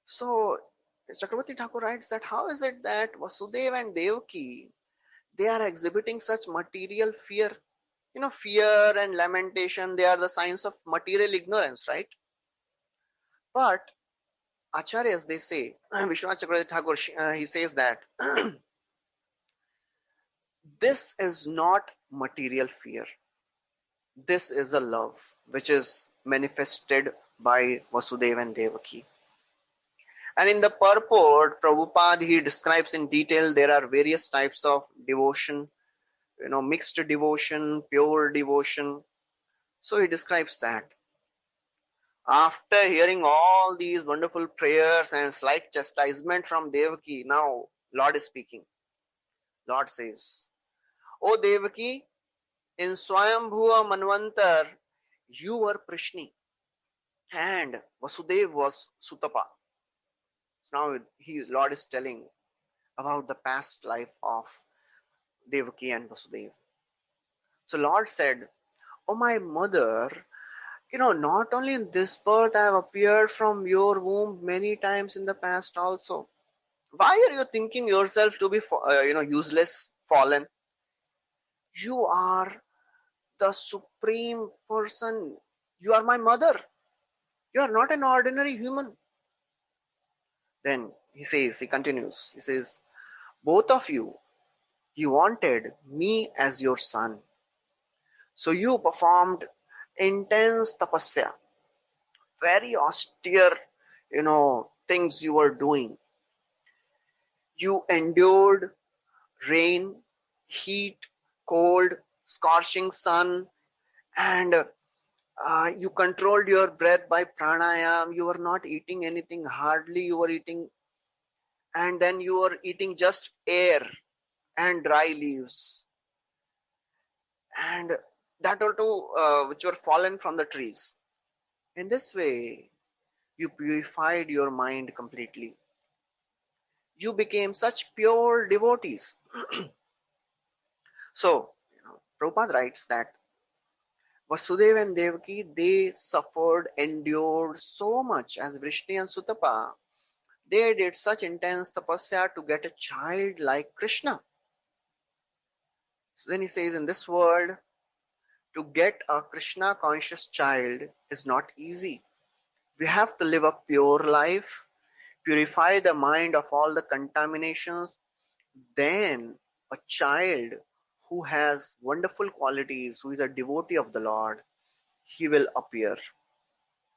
So Chakravarti Thakur writes that how is it that Vasudeva and Devaki, they are exhibiting such material fear? Fear and lamentation, they are the signs of material ignorance, right? But Acharyas, they say, Vishwanath Chakravarti Thakur, he says that this is not material fear. This is a love which is manifested by Vasudeva and Devaki. And in the purport, Prabhupada, he describes in detail there are various types of devotion, mixed devotion, pure devotion. So he describes that. After hearing all these wonderful prayers and slight chastisement from Devaki, now Lord is speaking. Lord says, O Devaki, in Swayambhuva Manvantar, you were Prishni and Vasudeva was Sutapa. So now Lord is telling about the past life of Devaki and Vasudeva. So Lord said, O my mother, not only in this birth I have appeared from your womb many times in the past also. Why are you thinking yourself to be, useless, fallen? You are the supreme person. You are my mother. You are not an ordinary human. Then he continues, he says, both of you wanted me as your son. So you performed intense tapasya, very austere, things you were doing. You endured rain, heat, cold, scorching sun, and you controlled your breath by pranayam. You were not eating anything, hardly you were eating, and then you were eating just air and dry leaves, and that also which were fallen from the trees. In this way, you purified your mind completely. You became such pure devotees. So, Prabhupada writes that Vasudeva and Devaki, they suffered, endured so much as Vrishni and Sutapa. They did such intense tapasya to get a child like Krishna. So then he says, in this world, to get a Krishna conscious child is not easy. We have to live a pure life, purify the mind of all the contaminations. Then a child who has wonderful qualities, who is a devotee of the Lord, he will appear.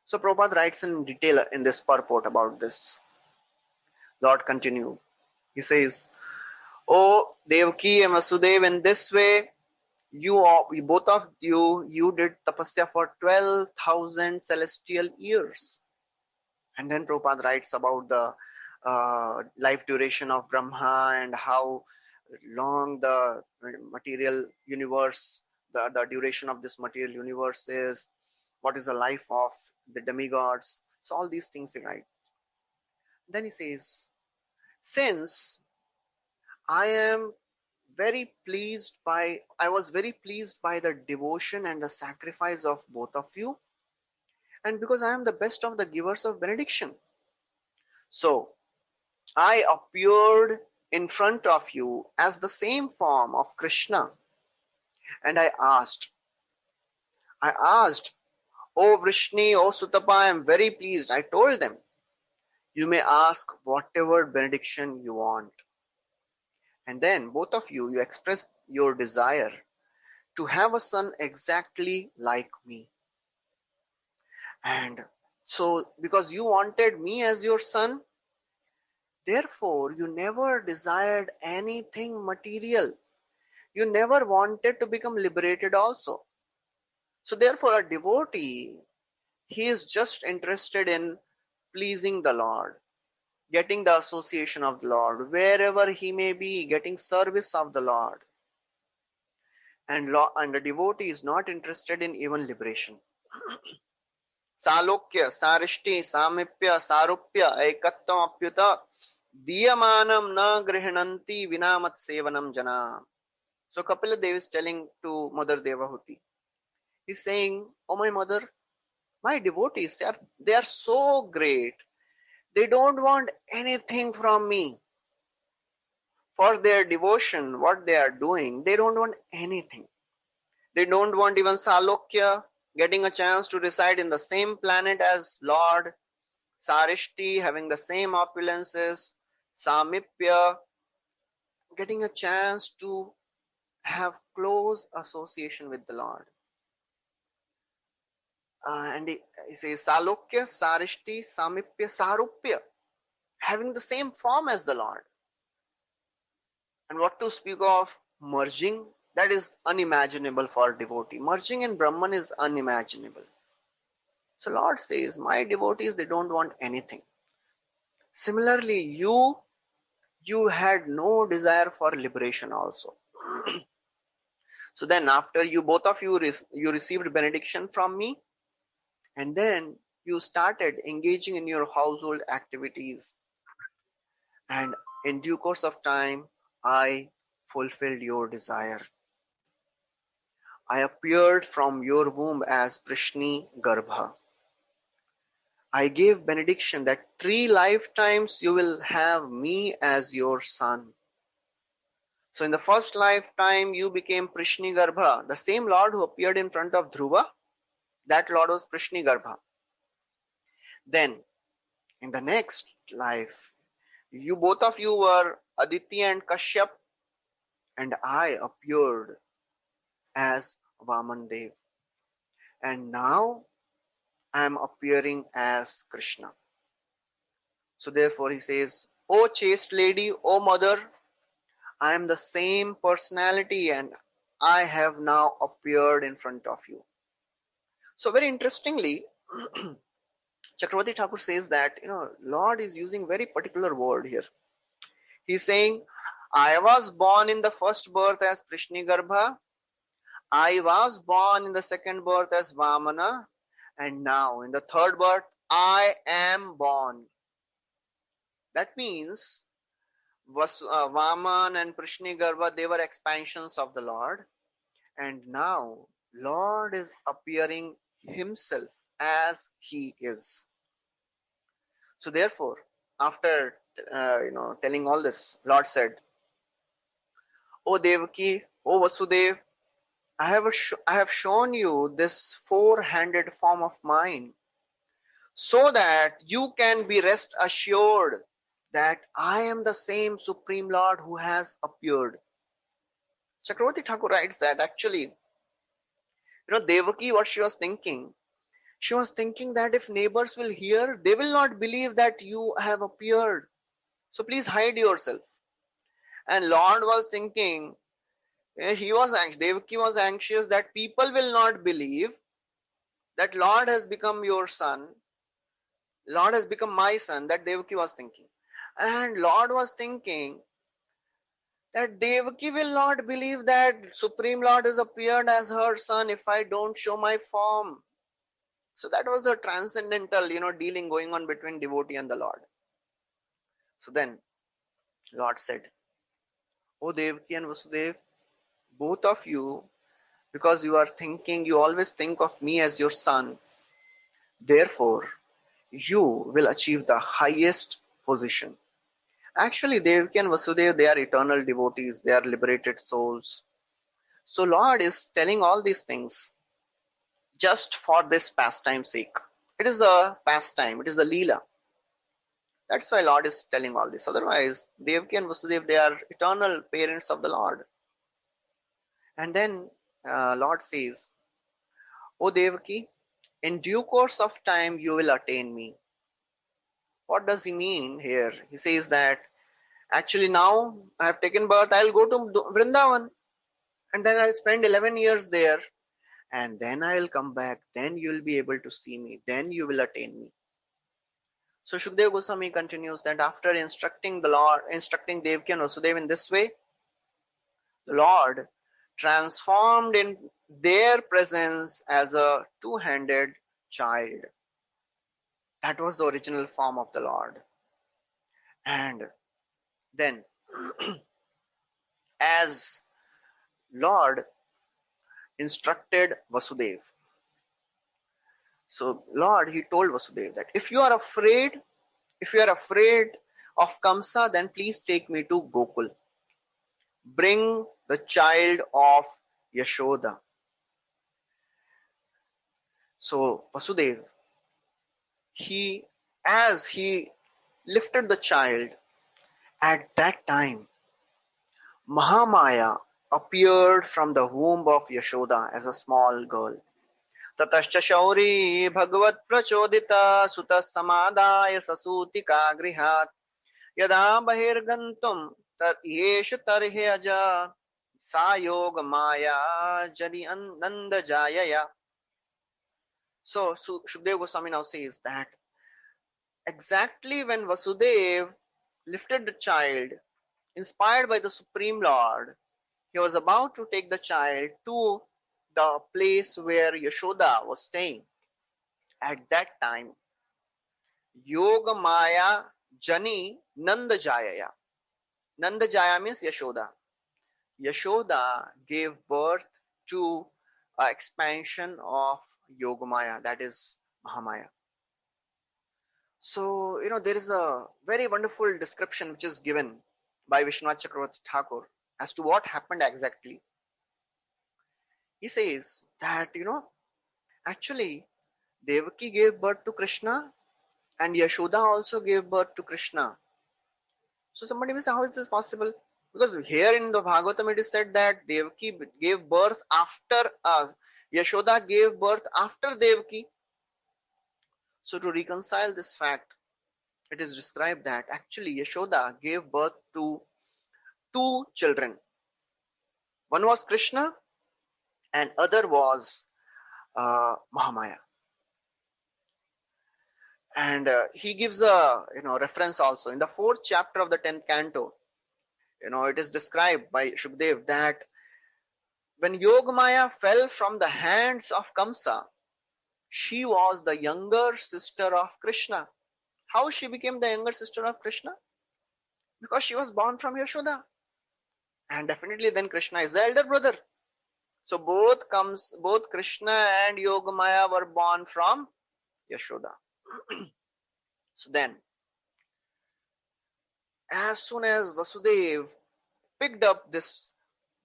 So Prabhupada writes in detail in this purport about this. Lord continued. He says, O Devaki and Vasudeva, in this way, both of you did tapasya for 12,000 celestial years. And then Prabhupada writes about the life duration of Brahma and how long the material universe, the duration of this material universe is, what is the life of the demigods. So all these things he writes. Then he says, since I was very pleased by the devotion and the sacrifice of both of you, and because I am the best of the givers of benediction, so I appeared in front of you as the same form of Krishna, and I asked, O Vrishni, O Sutapa, I am very pleased. I told them, you may ask whatever benediction you want. And then both of you expressed your desire to have a son exactly like me. And so, because you wanted me as your son, therefore you never desired anything material. You never wanted to become liberated also. So therefore a devotee, he is just interested in pleasing the Lord, getting the association of the Lord, wherever he may be, getting service of the Lord. And the devotee is not interested in even liberation. Salokya, Sarishti, Samipya, Sarupya, Ekattam Apyuta, Diyamanam na grihananti vinamat sevanam jana. So Kapila Dev is telling to Mother Devahuti. He's saying, "Oh my mother, my devotees, they are so great. They don't want anything from me. For their devotion, what they are doing, they don't want anything. They don't want even Salokya, getting a chance to reside in the same planet as Lord, Sarishti, having the same opulences, Samipya, getting a chance to have close association with the Lord." And he says Salokya, Sarishti, Samipya, Sarupya, having the same form as the Lord. And what to speak of merging? That is unimaginable for a devotee. Merging in Brahman is unimaginable. So Lord says, my devotees, they don't want anything. Similarly, you had no desire for liberation also. So then after you, both of you, you received benediction from me, and then you started engaging in your household activities. And in due course of time, I fulfilled your desire. I appeared from your womb as Prishni Garbha. I gave benediction that 3 lifetimes you will have me as your son. So in the first lifetime, you became Prishni Garbha. The same Lord who appeared in front of Dhruva, that Lord was Prishni Garbha. Then, in the next life, you both of you were Aditi and Kashyap, and I appeared as Vaman Dev. And now I am appearing as Krishna. So therefore he says, "O chaste lady, O mother, I am the same personality and I have now appeared in front of you." So very interestingly, Chakravarti Thakur says that, Lord is using very particular word here. He's saying, I was born in the first birth as Prishni Garbha, I was born in the second birth as Vamana, and now in the third birth, I am born. That means Vaman and Prishni Garbha, they were expansions of the Lord. And now Lord is appearing himself as he is. So therefore, after telling all this, Lord said, "O Devaki, O Vasudev, I have shown you this 4-handed form of mine, so that you can be rest assured that I am the same Supreme Lord who has appeared." Chakravarti Thakur writes that actually, Devaki, what she was thinking, she was thinking that if neighbors will hear, they will not believe that you have appeared. So please hide yourself. And Lord was thinking, he was anxious, Devaki was anxious that people will not believe that Lord has become your son. Lord has become my son, that Devaki was thinking. And Lord was thinking that Devaki will not believe that Supreme Lord has appeared as her son if I don't show my form. So that was the transcendental, dealing going on between devotee and the Lord. So then Lord said, "O Devaki and Vasudev, both of you, because you always think of me as your son, therefore you will achieve the highest position." Actually, Devaki and Vasudev, they are eternal devotees, they are liberated souls. So Lord is telling all these things just for this pastime's sake. It is a pastime, it is a Leela. That's why Lord is telling all this. Otherwise, Devaki and Vasudev, they are eternal parents of the Lord. And then Lord says, "O Devaki, in due course of time you will attain me." What does he mean here? He says that actually now I have taken birth, I'll go to Vrindavan and then I'll spend 11 years there and then I'll come back. Then you'll be able to see me. Then you will attain me. So Shukdev Goswami continues that after instructing Devaki and Vasudev in this way, the Lord transformed in their presence as a two-handed child. That was the original form of the Lord. And then, as Lord instructed Vasudev, so Lord, he told Vasudev that if you are afraid of Kamsa, then please take me to Gokul. Bring the child of Yashoda. So Vasudev, as he lifted the child, at that time Mahamaya appeared from the womb of Yashoda as a small girl. ततश्च शौरी भगवत् प्रचोदिता सुतः समादाय ससूतिका गृहात् यदा बहिर्गन्तुं येष तर्हि अजा सा योग माया जनि नन्दजायया. So Shukdev Goswami now says that exactly when Vasudev lifted the child, inspired by the Supreme Lord, he was about to take the child to the place where Yashoda was staying. At that time, Yoga Maya Jani Nandajaya. Nandajaya means Yashoda. Yashoda gave birth to an expansion of Yogamaya, that is Mahamaya. So, there is a very wonderful description which is given by Vishwanath Chakravarti Thakur as to what happened exactly. He says that, actually Devaki gave birth to Krishna and Yashoda also gave birth to Krishna. So somebody may say, how is this possible? Because here in the Bhagavatam it is said that Devaki gave birth after Yashoda gave birth after Devaki. So to reconcile this fact, it is described that actually Yashoda gave birth to two children. One was Krishna and other was Mahamaya. And he gives a reference also in the 4th chapter of the 10th canto. It is described by Shukdev that when Yogamaya fell from the hands of Kamsa, she was the younger sister of Krishna. How she became the younger sister of Krishna? Because she was born from Yashoda. And definitely then Krishna is the elder brother. So both Krishna and Yogamaya were born from Yashoda. So then, as soon as Vasudev picked up this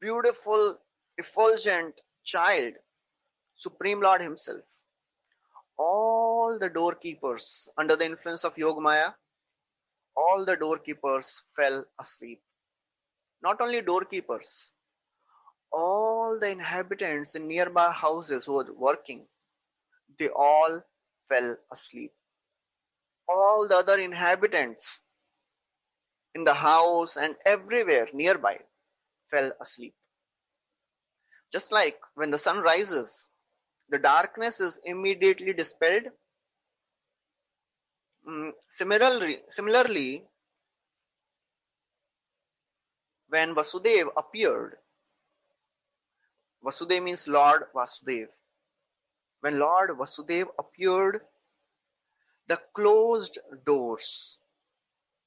beautiful, effulgent child, Supreme Lord himself, all the doorkeepers under the influence of Yogamaya, all the doorkeepers fell asleep. Not only doorkeepers, all the inhabitants in nearby houses who were working, they all fell asleep. All the other inhabitants in the house and everywhere nearby fell asleep. Just like when the sun rises, the darkness is immediately dispelled. Similarly, when Vasudev appeared, Vasudev means Lord Vasudev. When Lord Vasudev appeared, the closed doors,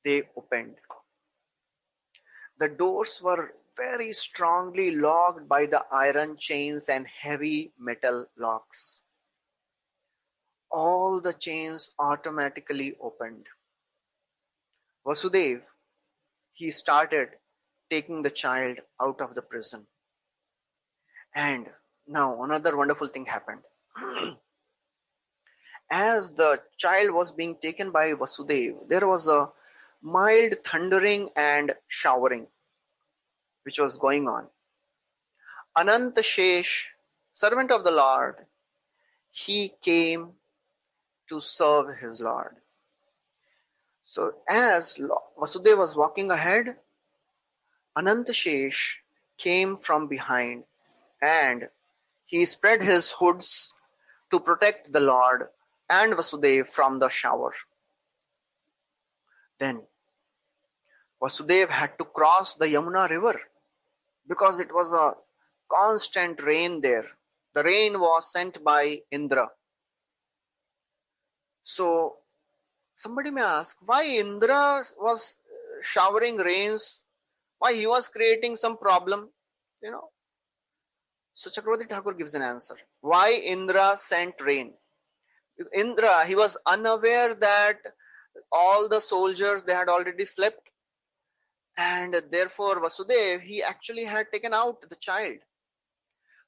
they opened. The doors were very strongly locked by the iron chains and heavy metal locks. All the chains automatically opened. Vasudev, he started taking the child out of the prison. And now another wonderful thing happened. As the child was being taken by Vasudev, there was a mild thundering and showering which was going on. Ananta Shesh, servant of the Lord, he came to serve his Lord. So as Vasudev was walking ahead, Ananta Shesh came from behind and he spread his hoods to protect the Lord and Vasudev from the shower. Then Vasudev had to cross the Yamuna river because it was a constant rain there. The rain was sent by Indra. So somebody may ask, why Indra was showering rains? Why he was creating some problem? You know. So Chakravarti Thakur gives an answer. Why Indra sent rain? Indra, he was unaware that all the soldiers, they had already slept, and therefore Vasudev, he actually had taken out the child.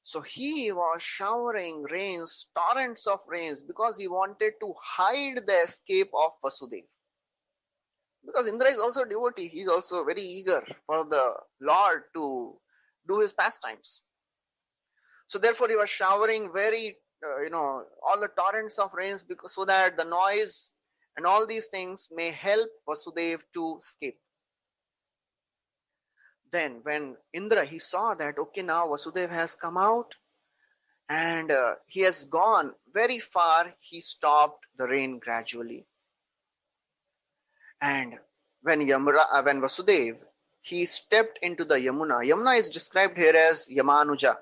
So he was showering rains, torrents of rains, because he wanted to hide the escape of Vasudev. Because Indra is also a devotee, he is also very eager for the Lord to do his pastimes. So therefore he was showering very, all the torrents of rains, because so that the noise and all these things may help Vasudev to escape. Then when Indra, he saw that, okay, now Vasudev has come out and he has gone very far, he stopped the rain gradually. And when Vasudev, he stepped into the Yamuna. Yamuna is described here as Yamanuja.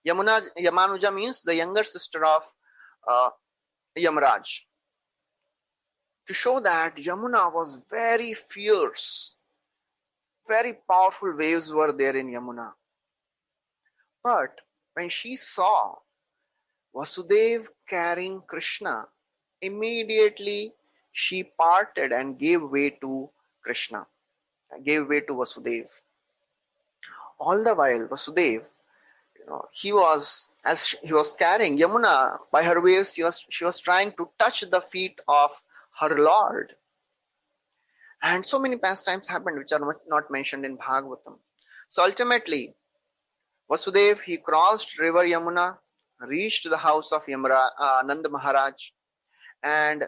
Yamanuja means the younger sister of Yamraj. To show that Yamuna was very fierce, very powerful waves were there in Yamuna. But when she saw Vasudev carrying Krishna, immediately she parted and gave way to Krishna, gave way to Vasudev. All the while, Vasudev, he was carrying Yamuna by her waves, she was trying to touch the feet of her Lord. And so many pastimes happened which are not mentioned in Bhagavatam. So ultimately, Vasudev, he crossed river Yamuna, reached the house of Nanda Maharaj, and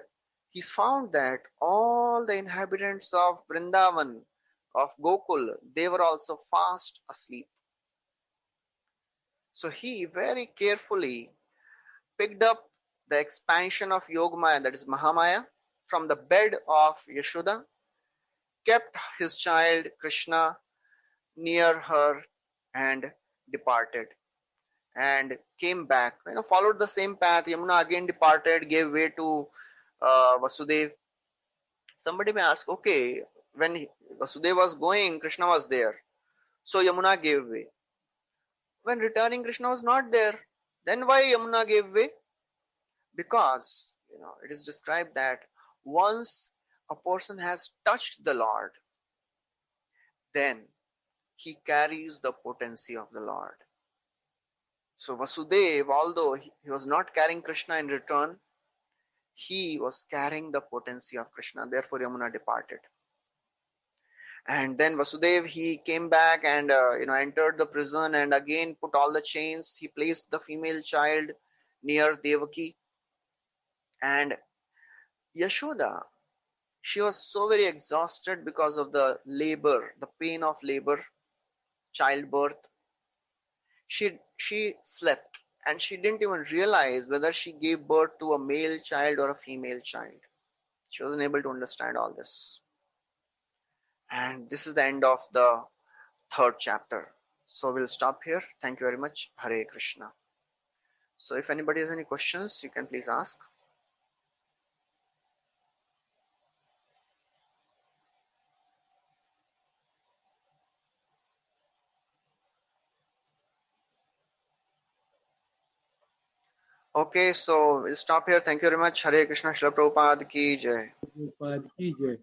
he found that all the inhabitants of Vrindavan, of Gokul, they were also fast asleep. So he very carefully picked up the expansion of Yogamaya, that is Mahamaya, from the bed of Yashoda, kept his child Krishna near her and departed, and came back, followed the same path. Yamuna again departed, gave way to Vasudev. Somebody may ask, okay, when Vasudev was going, Krishna was there, so Yamuna gave way. When returning, Krishna was not there, then why Yamuna gave way? Because it is described that once a person has touched the Lord, then he carries the potency of the Lord. So Vasudev, although he was not carrying Krishna in return, he was carrying the potency of Krishna. Therefore Yamuna departed. And then Vasudev, he came back and entered the prison and again put all the chains. He placed the female child near Devaki. And Yashoda, she was so very exhausted because of the labor, the pain of labor, childbirth. She slept and she didn't even realize whether she gave birth to a male child or a female child. She wasn't able to understand all this. And this is the end of the third chapter. So we'll stop here. Thank you very much. Hare Krishna. So if anybody has any questions, you can please ask. Okay, so we'll stop here. Thank you very much. Hare Krishna. Srila Prabhupada ki jai. Prabhupada ki jai.